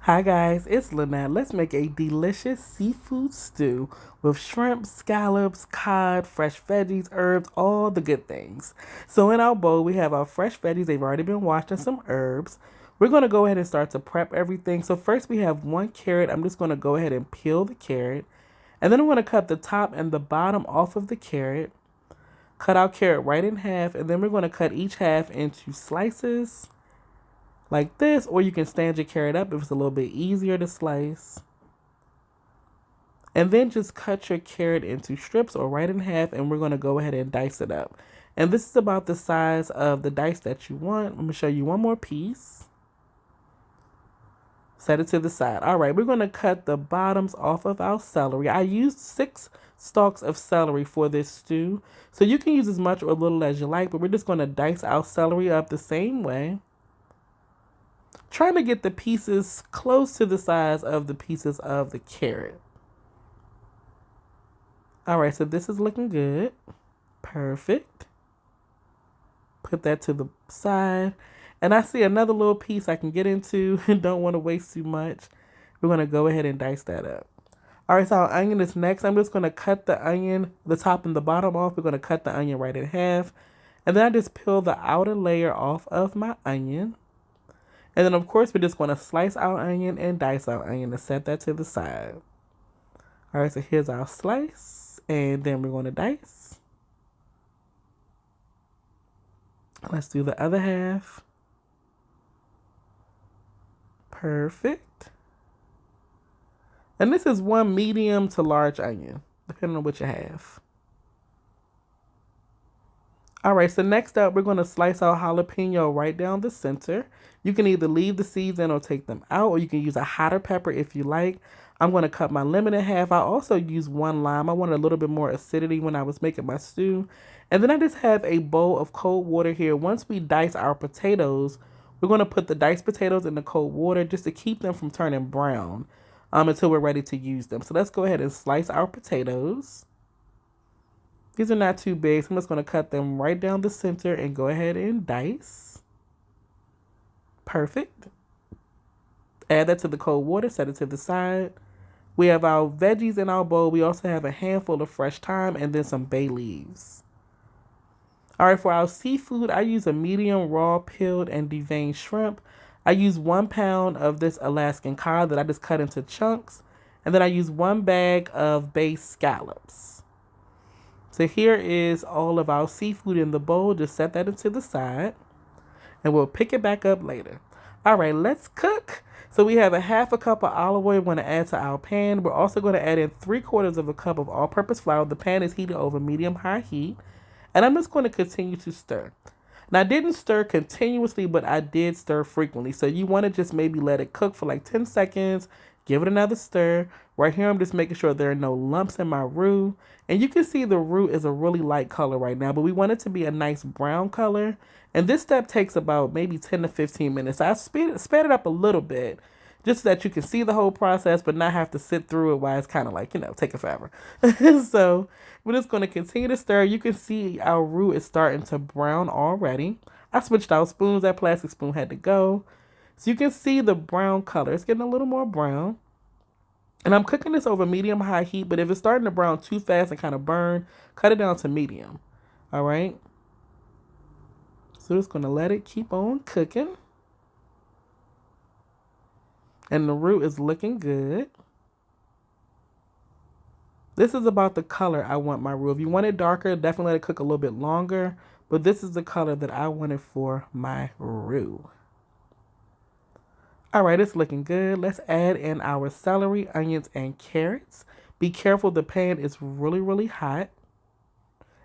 Hi guys, it's Lynette. Let's make a delicious seafood stew with shrimp, scallops, cod, fresh veggies, herbs, all the good things. So in our bowl, we have our fresh veggies. They've already been washed and some herbs. We're going to go ahead and start to prep everything. So first we have one carrot. I'm just going to go ahead and peel the carrot. And then I'm going to cut the top and the bottom off of the carrot. Cut our carrot right in half. And then we're going to cut each half into slices like this, or you can stand your carrot up if it's a little bit easier to slice. And then just cut your carrot into strips or right in half, and we're going to go ahead and dice it up. And this is about the size of the dice that you want. I'm going to show you one more piece. Set it to the side. All right, we're going to cut the bottoms off of our celery. I used 6 stalks of celery for this stew. So you can use as much or little as you like, but we're just going to dice our celery up the same way. Trying to get the pieces close to the size of the pieces of the carrot. All right, so this is looking good. Perfect. Put that to the side. And I see another little piece I can get into and don't want to waste too much. We're going to go ahead and dice that up. All right, so our onion is next. I'm just going to cut the onion, the top and the bottom off. We're going to cut the onion right in half. And then I just peel the outer layer off of my onion. And then, of course, we're just going to slice our onion and dice our onion and set that to the side. All right, so here's our slice. And then we're going to dice. Let's do the other half. Perfect. And this is one medium to large onion, depending on what you have. All right, so next up, we're going to slice our jalapeno right down the center. You can either leave the seeds in or take them out, or you can use a hotter pepper if you like. I'm going to cut my lemon in half. I also use 1 lime. I wanted a little bit more acidity when I was making my stew. And then I just have a bowl of cold water here. Once we dice our potatoes, we're going to put the diced potatoes in the cold water just to keep them from turning brown until we're ready to use them. So let's go ahead and slice our potatoes. These are not too big, so I'm just going to cut them right down the center and go ahead and dice. Perfect. Add that to the cold water, set it to the side. We have our veggies in our bowl. We also have a handful of fresh thyme and then some bay leaves. All right, for our seafood, I use a medium raw peeled and deveined shrimp. I use 1 pound of this Alaskan cod that I just cut into chunks. And then I use 1 bag of bay scallops. So here is all of our seafood in the bowl. Just set that into the side. And we'll pick it back up later. All right, let's cook. So we have a 1/2 cup of olive oil we're going to add to our pan. We're also going to add in 3/4 of a cup of all-purpose flour. The pan is heated over medium-high heat. And I'm just going to continue to stir. Now, I didn't stir continuously, but I did stir frequently. So you want to just maybe let it cook for like 10 seconds. Give it another stir. Right here, I'm just making sure there are no lumps in my roux. And you can see the roux is a really light color right now, but we want it to be a nice brown color. And this step takes about maybe 10 to 15 minutes. I sped it up a little bit just so that you can see the whole process, but not have to sit through it while it's kind of like, taking forever. So we're just going to continue to stir. You can see our roux is starting to brown already. I switched out spoons. That plastic spoon had to go. So you can see the brown color. It's getting a little more brown. And I'm cooking this over medium-high heat, but if it's starting to brown too fast and kind of burn, cut it down to medium. All right? So just going to let it keep on cooking. And the roux is looking good. This is about the color I want my roux. If you want it darker, definitely let it cook a little bit longer. But this is the color that I wanted for my roux. All right, it's looking good. Let's add in our celery, onions, and carrots. Be careful, the pan is really, really hot.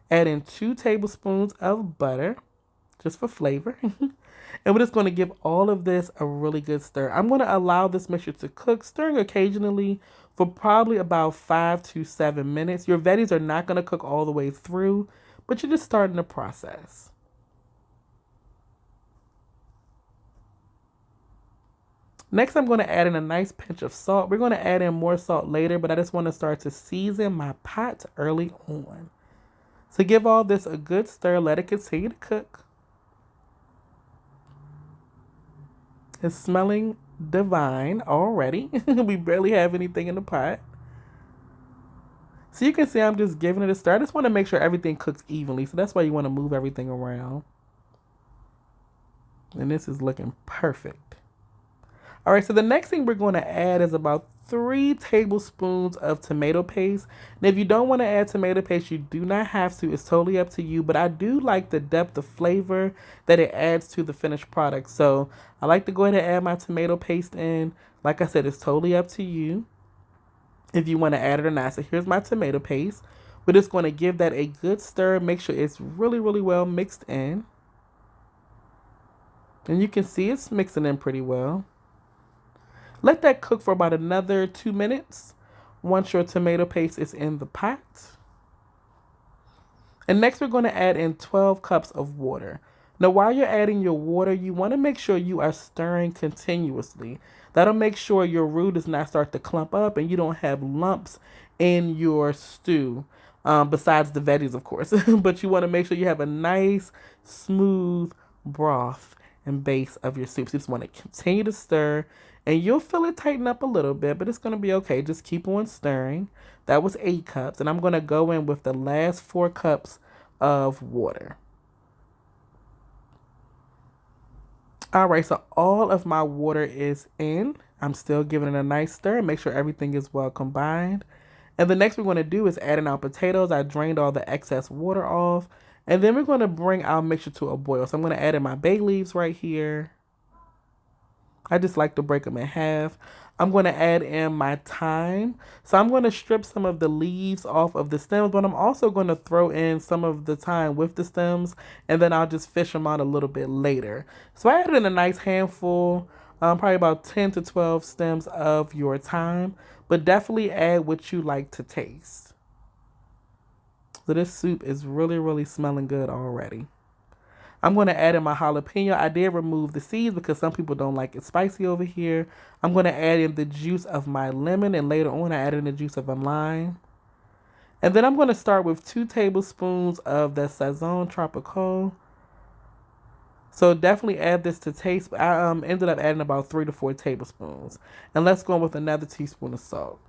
Add in 2 tablespoons of butter, just for flavor. And we're just going to give all of this a really good stir. I'm going to allow this mixture to cook, stirring occasionally for probably about 5 to 7 minutes. Your veggies are not going to cook all the way through, but you're just starting the process. Next, I'm going to add in a nice pinch of salt. We're going to add in more salt later, but I just want to start to season my pot early on. So give all this a good stir. Let it continue to cook. It's smelling deveined already. We barely have anything in the pot. So you can see I'm just giving it a stir. I just want to make sure everything cooks evenly. So that's why you want to move everything around. And this is looking perfect. All right, so the next thing we're going to add is about 3 tablespoons of tomato paste. And if you don't want to add tomato paste, you do not have to. It's totally up to you. But I do like the depth of flavor that it adds to the finished product. So I like to go ahead and add my tomato paste in. Like I said, it's totally up to you if you want to add it or not. So here's my tomato paste. We're just going to give that a good stir. Make sure it's really, really well mixed in. And you can see it's mixing in pretty well. Let that cook for about another 2 minutes once your tomato paste is in the pot. And next we're going to add in 12 cups of water. Now while you're adding your water, you want to make sure you are stirring continuously. That'll make sure your roux does not start to clump up and you don't have lumps in your stew. Besides the veggies, of course. But you want to make sure you have a nice, smooth broth and base of your soup. So you just want to continue to stir. And you'll feel it tighten up a little bit, but it's going to be okay. Just keep on stirring. That was 8 cups. And I'm going to go in with the last 4 cups of water. All right, so all of my water is in. I'm still giving it a nice stir. Make sure everything is well combined. And the next we're going to do is add in our potatoes. I drained all the excess water off. And then we're going to bring our mixture to a boil. So I'm going to add in my bay leaves right here. I just like to break them in half. I'm going to add in my thyme. So I'm going to strip some of the leaves off of the stems, but I'm also going to throw in some of the thyme with the stems, and then I'll just fish them out a little bit later. So I added in a nice handful, probably about 10 to 12 stems of your thyme, but definitely add what you like to taste. So this soup is really, really smelling good already. I'm going to add in my jalapeno. I did remove the seeds because some people don't like it spicy over here. I'm going to add in the juice of my lemon, and later on I add in the juice of a lime. And then I'm going to start with 2 tablespoons of the sazon tropical. So definitely add this to taste. I ended up adding about 3 to 4 tablespoons. And let's go in with another teaspoon of salt.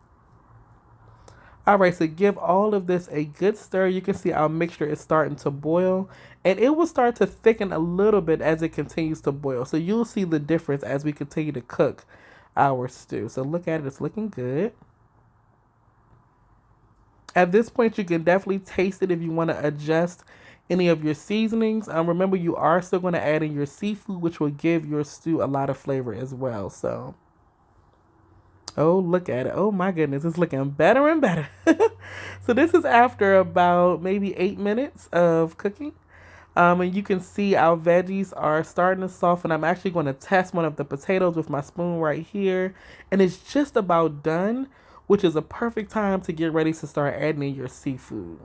All right, so give all of this a good stir. You can see our mixture is starting to boil, and it will start to thicken a little bit as it continues to boil. So you'll see the difference as we continue to cook our stew. So look at it, it's looking good. At this point, you can definitely taste it if you want to adjust any of your seasonings. Remember, you are still going to add in your seafood, which will give your stew a lot of flavor as well. So, oh, look at it. Oh my goodness, it's looking better and better. So this is after about maybe 8 minutes of cooking. And you can see our veggies are starting to soften. I'm actually going to test one of the potatoes with my spoon right here. And it's just about done, which is a perfect time to get ready to start adding in your seafood.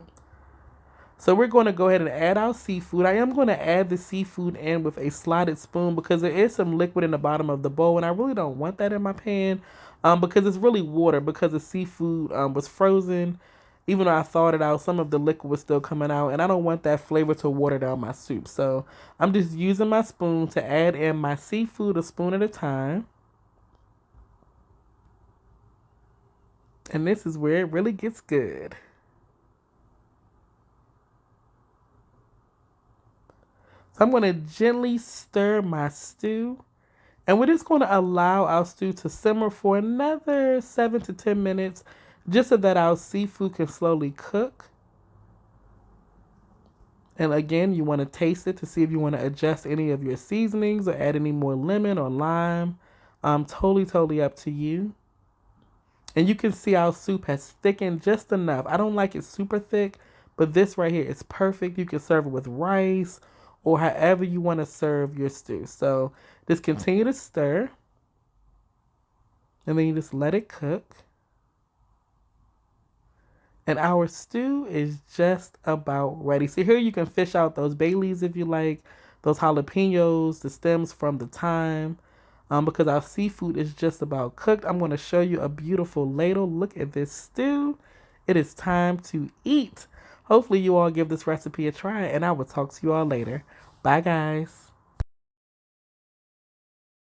So we're going to go ahead and add our seafood. I am going to add the seafood in with a slotted spoon because there is some liquid in the bottom of the bowl, and I really don't want that in my pan because it's really water because the seafood was frozen. Even though I thawed it out, some of the liquid was still coming out, and I don't want that flavor to water down my soup. So I'm just using my spoon to add in my seafood a spoon at a time. And this is where it really gets good. So I'm going to gently stir my stew. And we're just going to allow our stew to simmer for another 7 to 10 minutes, just so that our seafood can slowly cook. And again, you want to taste it to see if you want to adjust any of your seasonings or add any more lemon or lime. Totally up to you. And you can see our soup has thickened just enough. I don't like it super thick, but this right here is perfect. You can serve it with rice or however you want to serve your stew. So just continue to stir. And then you just let it cook. And our stew is just about ready. So here you can fish out those bay leaves if you like, those jalapenos, the stems from the thyme. Because our seafood is just about cooked. I'm going to show you a beautiful ladle. Look at this stew. It is time to eat. Hopefully you all give this recipe a try, and I will talk to you all later. Bye, guys.